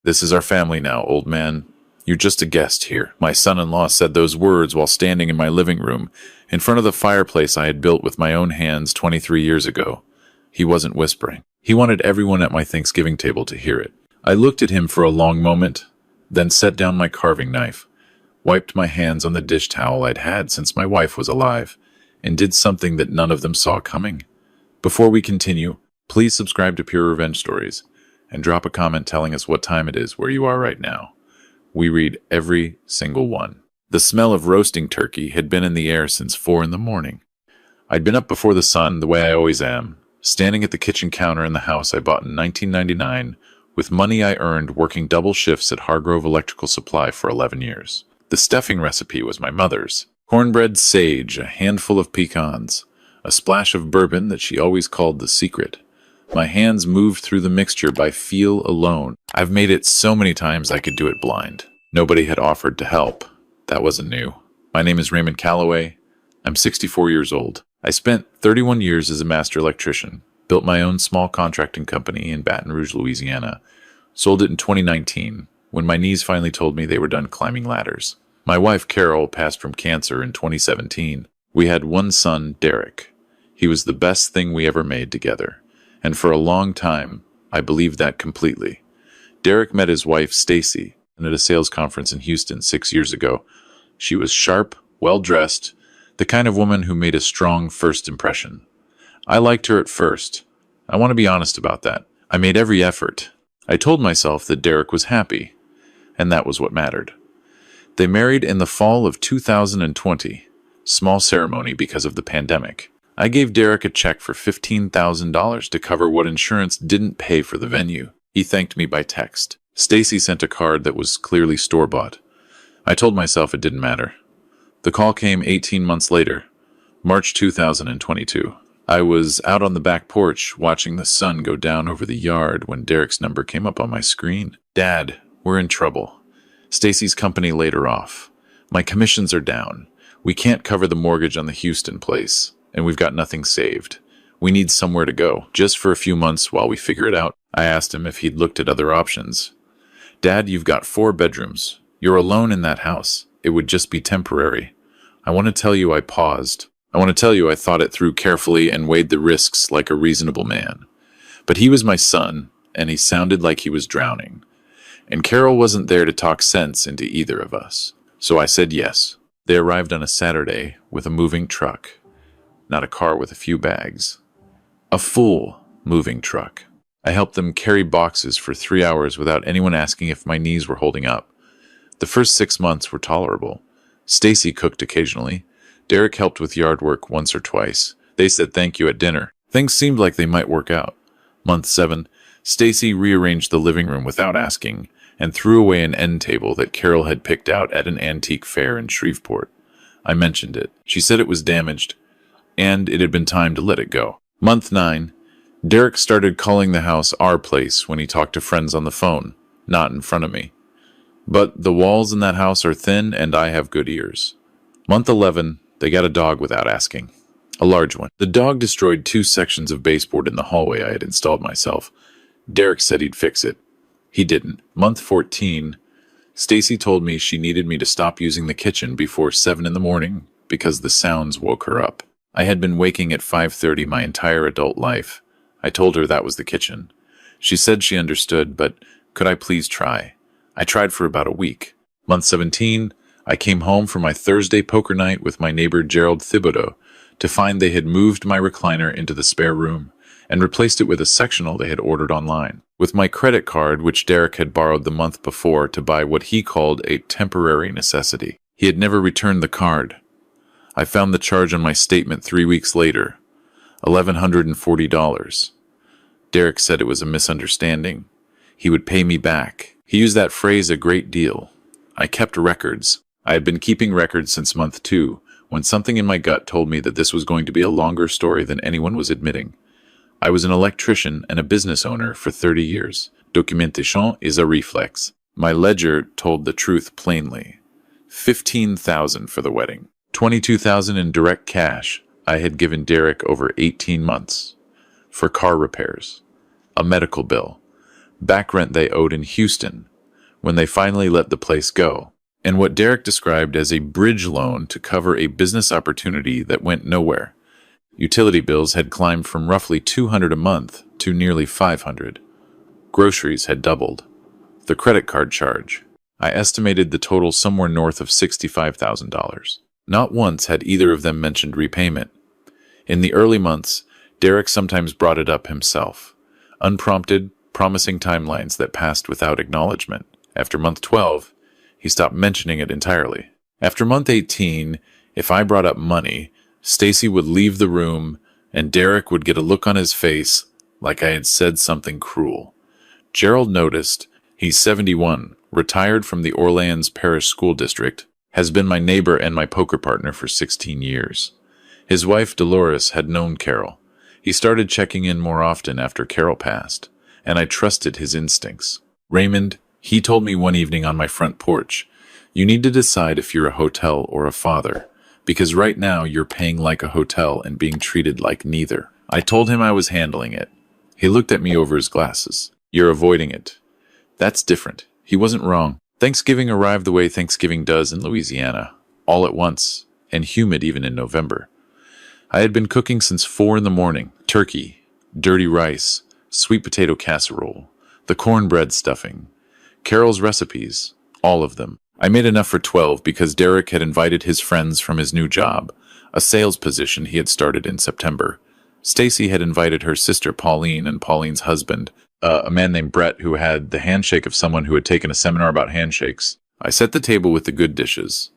This is our family now, old man. You're just a guest here. My son-in-law said those words while standing in my living room, in front of the fireplace I had built with my own hands 23 years ago. He wasn't whispering. He wanted everyone at my Thanksgiving table to hear it. I looked at him for a long moment, then set down my carving knife, wiped my hands on the dish towel I'd had since my wife was alive, and did something that none of them saw coming. Before we continue, please subscribe to Pure Revenge Stories, and drop a comment telling us what time it is where you are right now. We read every single one. The smell of roasting turkey had been in the air since 4 in the morning. I'd been up before the sun, the way I always am, standing at the kitchen counter in the house I bought in 1999 with money I earned working double shifts at Hargrove Electrical Supply for 11 years. The stuffing recipe was my mother's. Cornbread sage, a handful of pecans, a splash of bourbon that she always called the secret. My hands moved through the mixture by feel alone. I've made it so many times I could do it blind. Nobody had offered to help. That wasn't new. My name is Raymond Calloway. I'm 64 years old. I spent 31 years as a master electrician, built my own small contracting company in Baton Rouge, Louisiana, sold it in 2019 when my knees finally told me they were done climbing ladders. My wife, Carol, passed from cancer in 2017. We had one son, Derek. He was the best thing we ever made together. And for a long time, I believed that completely. Derek met his wife, Stacy, at a sales conference in Houston 6 years ago. She was sharp, well-dressed, the kind of woman who made a strong first impression. I liked her at first. I want to be honest about that. I made every effort. I told myself that Derek was happy, and that was what mattered. They married in the fall of 2020. Small ceremony because of the pandemic. I gave Derek a check for $15,000 to cover what insurance didn't pay for the venue. He thanked me by text. Stacy sent a card that was clearly store-bought. I told myself it didn't matter. The call came 18 months later, March 2022. I was out on the back porch watching the sun go down over the yard when Derek's number came up on my screen. Dad, we're in trouble. Stacy's company laid her off. My commissions are down. We can't cover the mortgage on the Houston place. And we've got nothing saved. We need somewhere to go, just for a few months while we figure it out. I asked him if he'd looked at other options. Dad, you've got 4 bedrooms. You're alone in that house. It would just be temporary. I want to tell you I paused. I want to tell you I thought it through carefully and weighed the risks like a reasonable man. But he was my son, and he sounded like he was drowning. And Carol wasn't there to talk sense into either of us. So I said yes. They arrived on a Saturday with a moving truck. Not a car with a few bags. A full moving truck. I helped them carry boxes for 3 hours without anyone asking if my knees were holding up. The first 6 months were tolerable. Stacy cooked occasionally. Derek helped with yard work once or twice. They said thank you at dinner. Things seemed like they might work out. Month 7, Stacy rearranged the living room without asking and threw away an end table that Carol had picked out at an antique fair in Shreveport. I mentioned it. She said it was damaged, and it had been time to let it go. Month 9, Derek started calling the house our place when he talked to friends on the phone, not in front of me. But the walls in that house are thin, and I have good ears. Month 11, they got a dog without asking. A large one. The dog destroyed 2 sections of baseboard in the hallway I had installed myself. Derek said he'd fix it. He didn't. Month 14, Stacy told me she needed me to stop using the kitchen before 7 in the morning because the sounds woke her up. I had been waking at 5:30 my entire adult life. I told her that was the kitchen. She said she understood, but could I please try? I tried for about a week. Month 17, I came home for my Thursday poker night with my neighbor Gerald Thibodeau to find they had moved my recliner into the spare room and replaced it with a sectional they had ordered online. With my credit card, which Derek had borrowed the month before to buy what he called a temporary necessity. He had never returned the card. I found the charge on my statement 3 weeks later, $1,140. Derek said it was a misunderstanding. He would pay me back. He used that phrase a great deal. I kept records. I had been keeping records since month 2, when something in my gut told me that this was going to be a longer story than anyone was admitting. I was an electrician and a business owner for 30 years. Documentation is a reflex. My ledger told the truth plainly. $15,000 for the wedding. $22,000 in direct cash I had given Derek over 18 months. For car repairs. A medical bill. Back rent they owed in Houston, when they finally let the place go, and what Derek described as a bridge loan to cover a business opportunity that went nowhere. Utility bills had climbed from roughly $200 a month to nearly $500. Groceries had doubled. The credit card charge. I estimated the total somewhere north of $65,000. Not once had either of them mentioned repayment. In the early months, Derek sometimes brought it up himself. Unprompted, promising timelines that passed without acknowledgement. After month 12, he stopped mentioning it entirely. After month 18, if I brought up money, Stacy would leave the room and Derek would get a look on his face like I had said something cruel. Gerald noticed. He's 71, retired from the Orleans Parish School District, has been my neighbor and my poker partner for 16 years. His wife, Dolores, had known Carol. He started checking in more often after Carol passed, and I trusted his instincts. Raymond, he told me one evening on my front porch, you need to decide if you're a hotel or a father, because right now you're paying like a hotel and being treated like neither. I told him I was handling it. He looked at me over his glasses. You're avoiding it. That's different. He wasn't wrong. Thanksgiving arrived the way Thanksgiving does in Louisiana, all at once, and humid even in November. I had been cooking since 4 in the morning. Turkey, dirty rice, sweet potato casserole, the cornbread stuffing, Carol's recipes, all of them. I made enough for 12 because Derek had invited his friends from his new job, a sales position he had started in September. Stacy had invited her sister Pauline and Pauline's husband, a man named Brett who had the handshake of someone who had taken a seminar about handshakes. I set the table with the good dishes.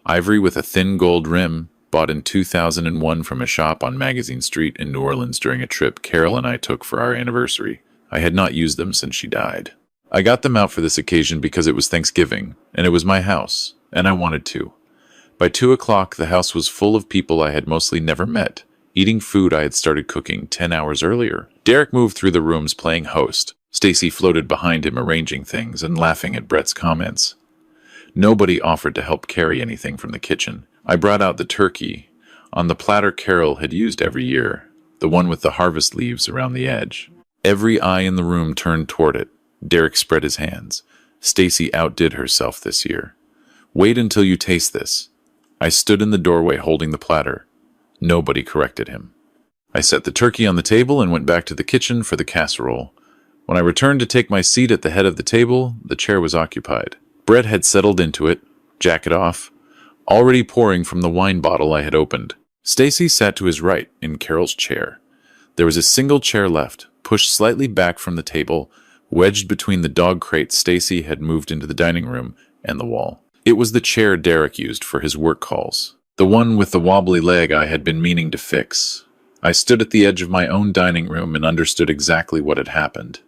Ivory with a thin gold rim, bought in 2001 from a shop on Magazine Street in New Orleans during a trip Carol and I took for our anniversary. I had not used them since she died. I got them out for this occasion because it was Thanksgiving, and it was my house, and I wanted to. By 2 o'clock, the house was full of people I had mostly never met, eating food I had started cooking 10 hours earlier. Derek moved through the rooms playing host. Stacy floated behind him arranging things and laughing at Brett's comments. Nobody offered to help carry anything from the kitchen. I brought out the turkey, on the platter Carol had used every year, the one with the harvest leaves around the edge. Every eye in the room turned toward it. Derek spread his hands. Stacy outdid herself this year. Wait until you taste this. I stood in the doorway holding the platter. Nobody corrected him. I set the turkey on the table and went back to the kitchen for the casserole. When I returned to take my seat at the head of the table, the chair was occupied. Brett had settled into it, jacket off, already pouring from the wine bottle I had opened. Stacy sat to his right in Carol's chair. There was a single chair left, pushed slightly back from the table, wedged between the dog crate Stacy had moved into the dining room and the wall. It was the chair Derek used for his work calls, the one with the wobbly leg I had been meaning to fix. I stood at the edge of my own dining room and understood exactly what had happened.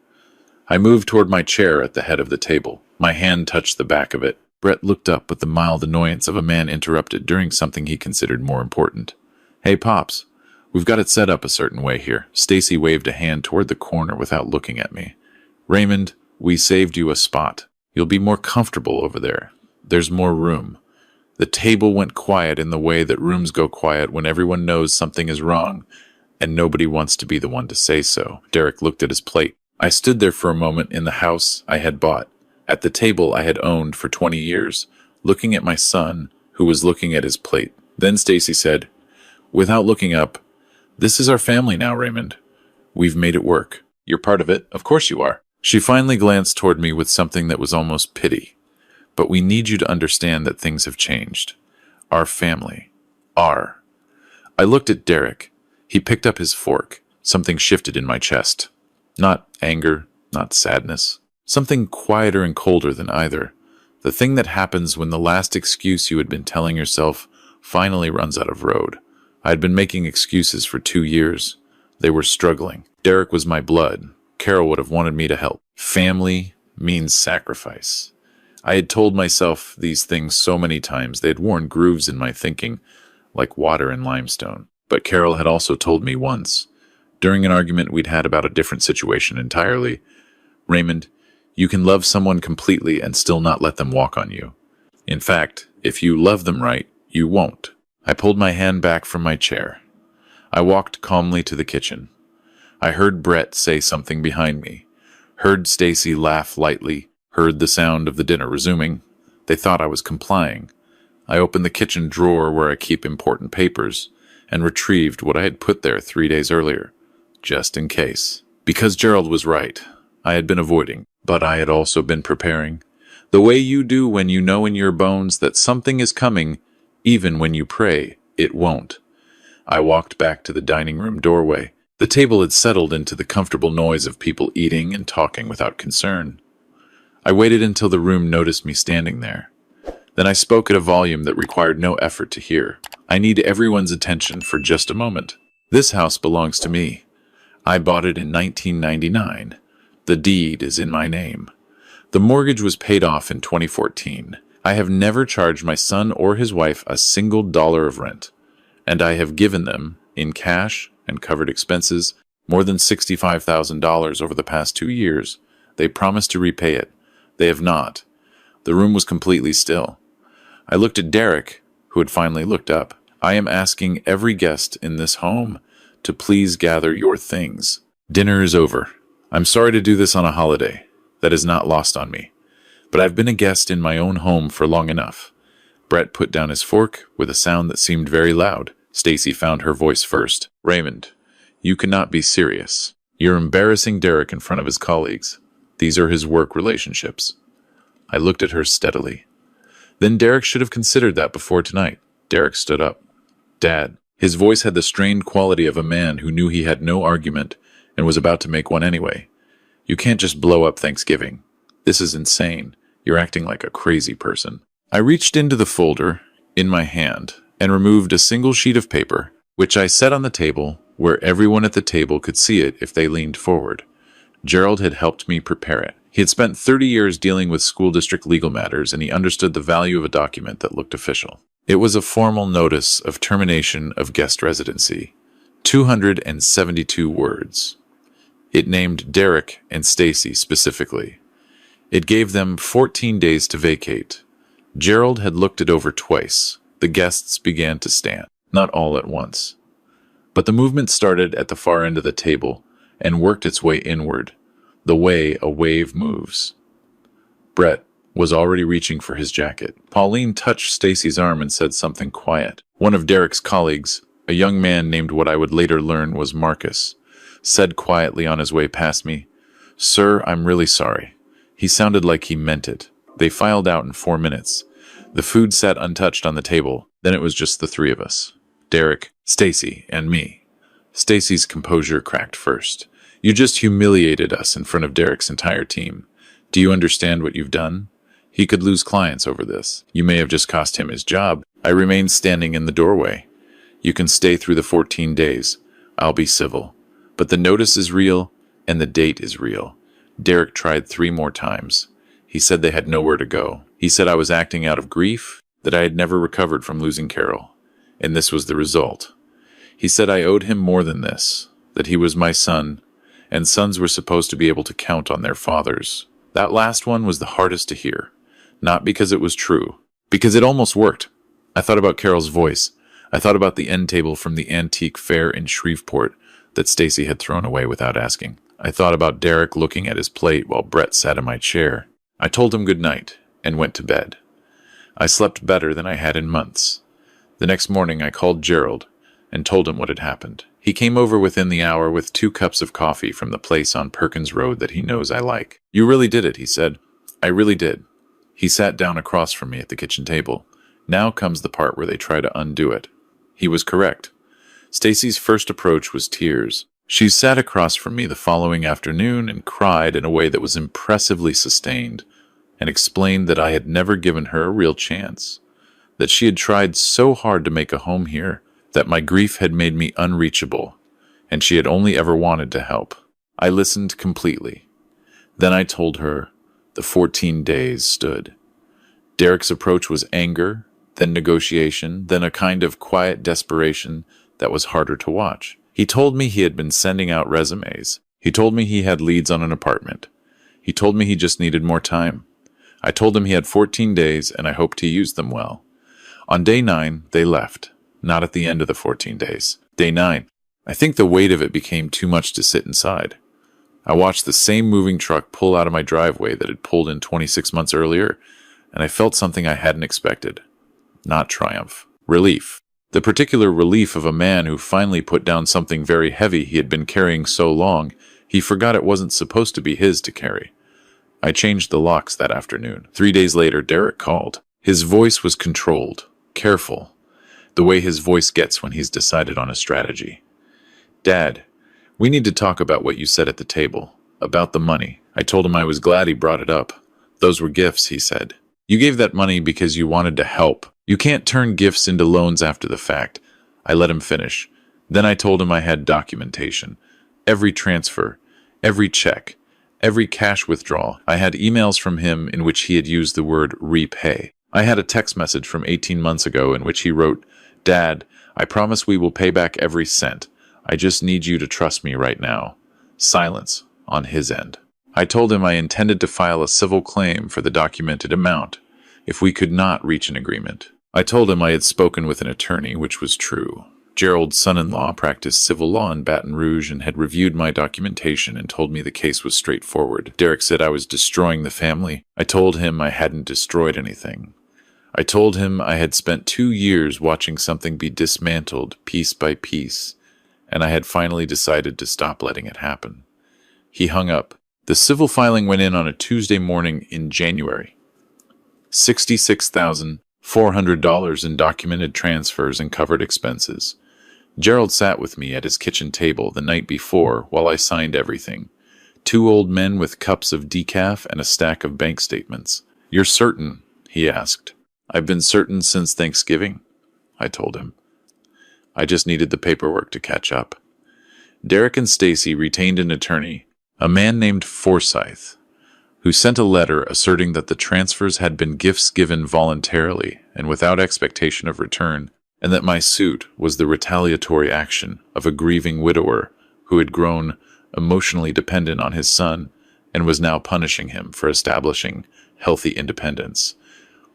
I moved toward my chair at the head of the table. My hand touched the back of it. Brett looked up with the mild annoyance of a man interrupted during something he considered more important. Hey, Pops, we've got it set up a certain way here. Stacy waved a hand toward the corner without looking at me. Raymond, we saved you a spot. You'll be more comfortable over there. There's more room. The table went quiet in the way that rooms go quiet when everyone knows something is wrong, and nobody wants to be the one to say so. Derek looked at his plate. I stood there for a moment in the house I had bought, at the table I had owned for 20 years, looking at my son, who was looking at his plate. Then Stacy said, without looking up, "This is our family now, Raymond. We've made it work. You're part of it. Of course you are." She finally glanced toward me with something that was almost pity. But we need you to understand that things have changed. Our family. I looked at Derek. He picked up his fork. Something shifted in my chest. Not anger, not sadness. Something quieter and colder than either. The thing that happens when the last excuse you had been telling yourself finally runs out of road. I had been making excuses for 2 years. They were struggling. Derek was my blood. Carol would have wanted me to help. Family means sacrifice. I had told myself these things so many times they had worn grooves in my thinking, like water in limestone. But Carol had also told me once, during an argument we'd had about a different situation entirely, Raymond, you can love someone completely and still not let them walk on you. In fact, if you love them right, you won't. I pulled my hand back from my chair. I walked calmly to the kitchen. I heard Brett say something behind me, heard Stacy laugh lightly, heard the sound of the dinner resuming. They thought I was complying. I opened the kitchen drawer where I keep important papers and retrieved what I had put there 3 days earlier, just in case. Because Gerald was right. I had been avoiding, but I had also been preparing. The way you do when you know in your bones that something is coming, even when you pray it won't. I walked back to the dining room doorway. The table had settled into the comfortable noise of people eating and talking without concern. I waited until the room noticed me standing there. Then I spoke at a volume that required no effort to hear. I need everyone's attention for just a moment. This house belongs to me. I bought it in 1999. The deed is in my name. The mortgage was paid off in 2014. I have never charged my son or his wife a single dollar of rent, and I have given them, in cash and covered expenses, more than $65,000 over the past 2 years. They promised to repay it. They have not. The room was completely still. I looked at Derek, who had finally looked up. I am asking every guest in this home to please gather your things. Dinner is over. I'm sorry to do this on a holiday. That is not lost on me. But I've been a guest in my own home for long enough. Brett put down his fork with a sound that seemed very loud. Stacy found her voice first. Raymond, you cannot be serious. You're embarrassing Derek in front of his colleagues. These are his work relationships. I looked at her steadily. Then Derek should have considered that before tonight. Derek stood up. Dad. His voice had the strained quality of a man who knew he had no argument and was about to make one anyway. You can't just blow up Thanksgiving. This is insane. You're acting like a crazy person. I reached into the folder in my hand and removed a single sheet of paper, which I set on the table where everyone at the table could see it if they leaned forward. Gerald had helped me prepare it. He had spent 30 years dealing with school district legal matters, and he understood the value of a document that looked official. It was a formal notice of termination of guest residency. 272 words. It named Derek and Stacy specifically. It gave them 14 days to vacate. Gerald had looked it over twice. The guests began to stand, not all at once. But the movement started at the far end of the table and worked its way inward, the way a wave moves. Brett was already reaching for his jacket. Pauline touched Stacy's arm and said something quiet. One of Derek's colleagues, a young man named what I would later learn was Marcus, said quietly on his way past me, "Sir, I'm really sorry." He sounded like he meant it. They filed out in 4 minutes. The food sat untouched on the table. Then it was just the three of us. Derek, Stacy, and me. Stacy's composure cracked first. You just humiliated us in front of Derek's entire team. Do you understand what you've done? He could lose clients over this. You may have just cost him his job. I remained standing in the doorway. You can stay through the 14 days. I'll be civil. But the notice is real, and the date is real. Derek tried 3 more times. He said they had nowhere to go. He said I was acting out of grief, that I had never recovered from losing Carol. And this was the result. He said I owed him more than this, that he was my son, and sons were supposed to be able to count on their fathers. That last one was the hardest to hear. Not because it was true, because it almost worked. I thought about Carol's voice. I thought about the end table from the antique fair in Shreveport that Stacy had thrown away without asking. I thought about Derek looking at his plate while Brett sat in my chair. I told him good night and went to bed. I slept better than I had in months. The next morning I called Gerald and told him what had happened. He came over within the hour with 2 cups of coffee from the place on Perkins Road that he knows I like. You really did it, he said. I really did. He sat down across from me at the kitchen table. Now comes the part where they try to undo it. He was correct. Stacy's first approach was tears. She sat across from me the following afternoon and cried in a way that was impressively sustained, and explained that I had never given her a real chance, that she had tried so hard to make a home here, that my grief had made me unreachable, and she had only ever wanted to help. I listened completely. Then I told her the 14 days stood. Derek's approach was anger, then negotiation, then a kind of quiet desperation that was harder to watch. He told me he had been sending out resumes. He told me he had leads on an apartment. He told me he just needed more time. I told him he had 14 days and I hoped he used them well. On day 9, they left. Not at the end of the 14 days. Day 9. I think the weight of it became too much to sit inside. I watched the same moving truck pull out of my driveway that had pulled in 26 months earlier, and I felt something I hadn't expected. Not triumph. Relief. The particular relief of a man who finally put down something very heavy he had been carrying so long, he forgot it wasn't supposed to be his to carry. I changed the locks that afternoon. 3 days later, Derek called. His voice was controlled, careful, the way his voice gets when he's decided on a strategy. "Dad, we need to talk about what you said at the table, about the money." I told him I was glad he brought it up. "Those were gifts," he said. "You gave that money because you wanted to help. You can't turn gifts into loans after the fact." I let him finish. Then I told him I had documentation. Every transfer, every check, every cash withdrawal. I had emails from him in which he had used the word repay. I had a text message from 18 months ago in which he wrote, "Dad, I promise we will pay back every cent. I just need you to trust me right now." Silence on his end. I told him I intended to file a civil claim for the documented amount if we could not reach an agreement. I told him I had spoken with an attorney, which was true. Gerald's son-in-law practiced civil law in Baton Rouge and had reviewed my documentation and told me the case was straightforward. Derek said I was destroying the family. I told him I hadn't destroyed anything. I told him I had spent 2 years watching something be dismantled piece by piece, and I had finally decided to stop letting it happen. He hung up. The civil filing went in on a Tuesday morning in January. $66,400 in documented transfers and covered expenses. Gerald sat with me at his kitchen table the night before while I signed everything. 2 old men with cups of decaf and a stack of bank statements. "You're certain?" he asked. "I've been certain since Thanksgiving," I told him. I just needed the paperwork to catch up. Derek and Stacy retained an attorney, a man named Forsyth, who sent a letter asserting that the transfers had been gifts given voluntarily and without expectation of return, and that my suit was the retaliatory action of a grieving widower who had grown emotionally dependent on his son and was now punishing him for establishing healthy independence.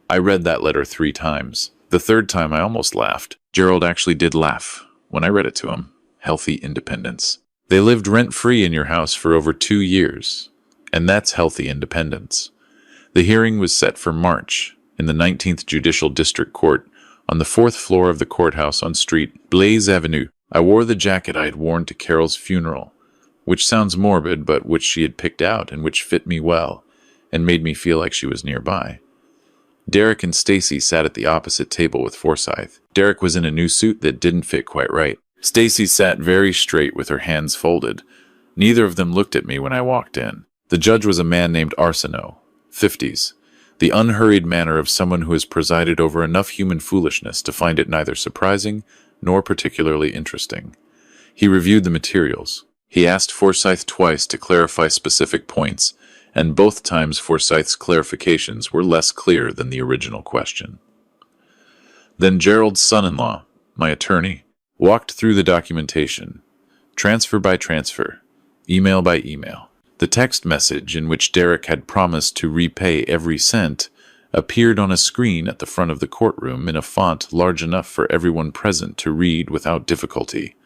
I read that letter 3 times. The 3rd time I almost laughed. Gerald actually did laugh when I read it to him. Healthy independence. They lived rent-free in your house for over 2 years, and that's healthy independence. The hearing was set for March in the 19th Judicial District Court on the 4th floor of the courthouse on Street Blaze Avenue. I wore the jacket I had worn to Carol's funeral, which sounds morbid, but which she had picked out and which fit me well and made me feel like she was nearby. Derek and Stacy sat at the opposite table with Forsyth. Derek was in a new suit that didn't fit quite right. Stacy sat very straight with her hands folded. Neither of them looked at me when I walked in. The judge was a man named Arsenault, 50s, the unhurried manner of someone who has presided over enough human foolishness to find it neither surprising nor particularly interesting. He reviewed the materials. He asked Forsyth twice to clarify specific points, and both times Forsyth's clarifications were less clear than the original question. Then Gerald's son-in-law, my attorney, walked through the documentation, transfer by transfer, email by email. The text message in which Derek had promised to repay every cent appeared on a screen at the front of the courtroom in a font large enough for everyone present to read without difficulty.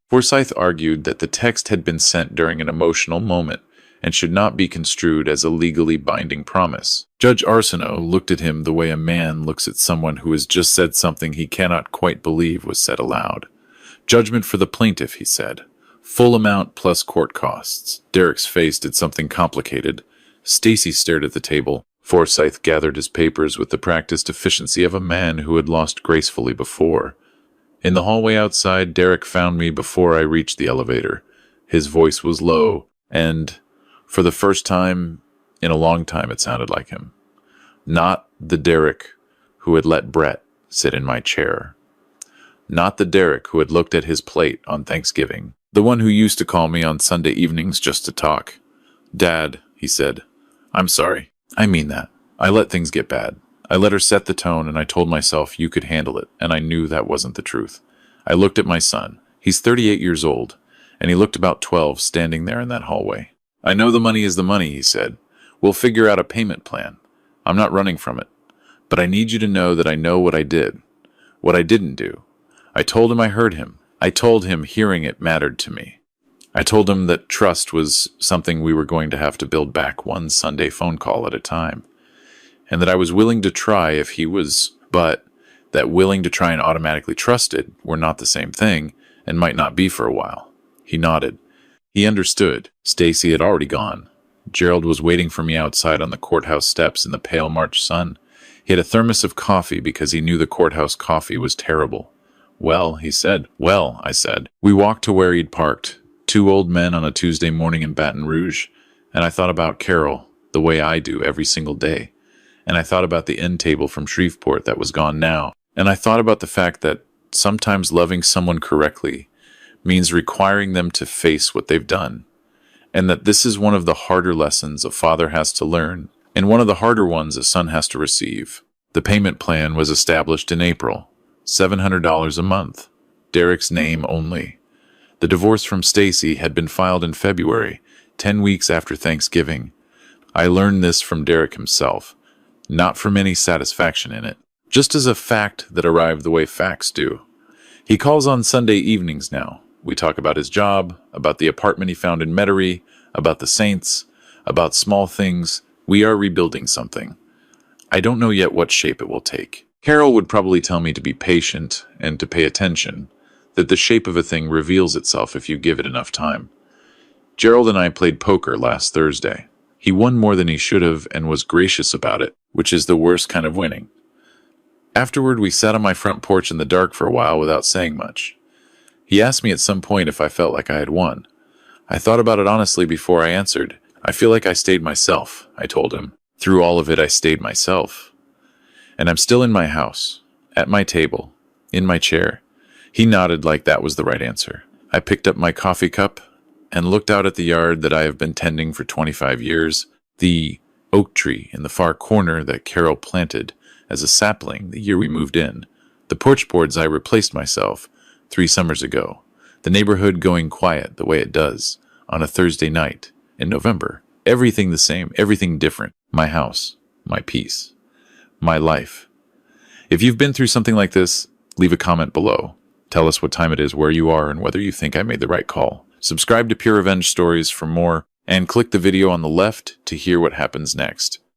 Forsyth argued that the text had been sent during an emotional moment and should not be construed as a legally binding promise. Judge Arsenault looked at him the way a man looks at someone who has just said something he cannot quite believe was said aloud. "Judgment for the plaintiff," he said. "Full amount plus court costs." Derek's face did something complicated. Stacy stared at the table. Forsyth gathered his papers with the practiced efficiency of a man who had lost gracefully before. In the hallway outside, Derek found me before I reached the elevator. His voice was low, and for the first time in a long time it sounded like him. Not the Derek who had let Brett sit in my chair. Not the Derek who had looked at his plate on Thanksgiving. The one who used to call me on Sunday evenings just to talk. "Dad," he said, "I'm sorry. I mean that. I let things get bad. I let her set the tone, and I told myself you could handle it, and I knew that wasn't the truth. I looked at my son. He's 38 years old, and he looked about 12 standing there in that hallway. I know the money is the money," he said. "We'll figure out a payment plan. I'm not running from it. But I need you to know that I know what I did, what I didn't do. I told him I heard him. I told him hearing it mattered to me. I told him that trust was something we were going to have to build back one Sunday phone call at a time, and that I was willing to try if he was, but that willing to try and automatically trusted were not the same thing and might not be for a while. He nodded. He understood. Stacy had already gone. Gerald was waiting for me outside on the courthouse steps in the pale March sun. He had a thermos of coffee because he knew the courthouse coffee was terrible. Well, he said. Well, I said. We walked to where he'd parked, two old men on a Tuesday morning in Baton Rouge, and I thought about Carol, the way I do every single day. And I thought about the end table from Shreveport that was gone now. And I thought about the fact that sometimes loving someone correctly means requiring them to face what they've done. And that this is one of the harder lessons a father has to learn, and one of the harder ones a son has to receive. The payment plan was established in April, $700 a month, Derek's name only. The divorce from Stacy had been filed in February, 10 weeks after Thanksgiving. I learned this from Derek himself, not from any satisfaction in it, just as a fact that arrived the way facts do. He calls on Sunday evenings now. We talk about his job, about the apartment he found in Metairie, about the Saints, about small things. We are rebuilding something. I don't know yet what shape it will take. Carol would probably tell me to be patient and to pay attention, that the shape of a thing reveals itself if you give it enough time. Gerald and I played poker last Thursday. He won more than he should have and was gracious about it, which is the worst kind of winning. Afterward, we sat on my front porch in the dark for a while without saying much. He asked me at some point if I felt like I had won. I thought about it honestly before I answered. I feel like I stayed myself, I told him. Through all of it, I stayed myself. And I'm still in my house, at my table, in my chair. He nodded like that was the right answer. I picked up my coffee cup and looked out at the yard that I have been tending for 25 years, the oak tree in the far corner that Carol planted as a sapling the year we moved in, the porch boards I replaced myself 3 summers ago, the neighborhood going quiet the way it does on a Thursday night in November. Everything the same, everything different. My house, my peace, my life. If you've been through something like this, leave a comment below. Tell us what time it is, where you are, and whether you think I made the right call. Subscribe to Pure Revenge Stories for more, and click the video on the left to hear what happens next.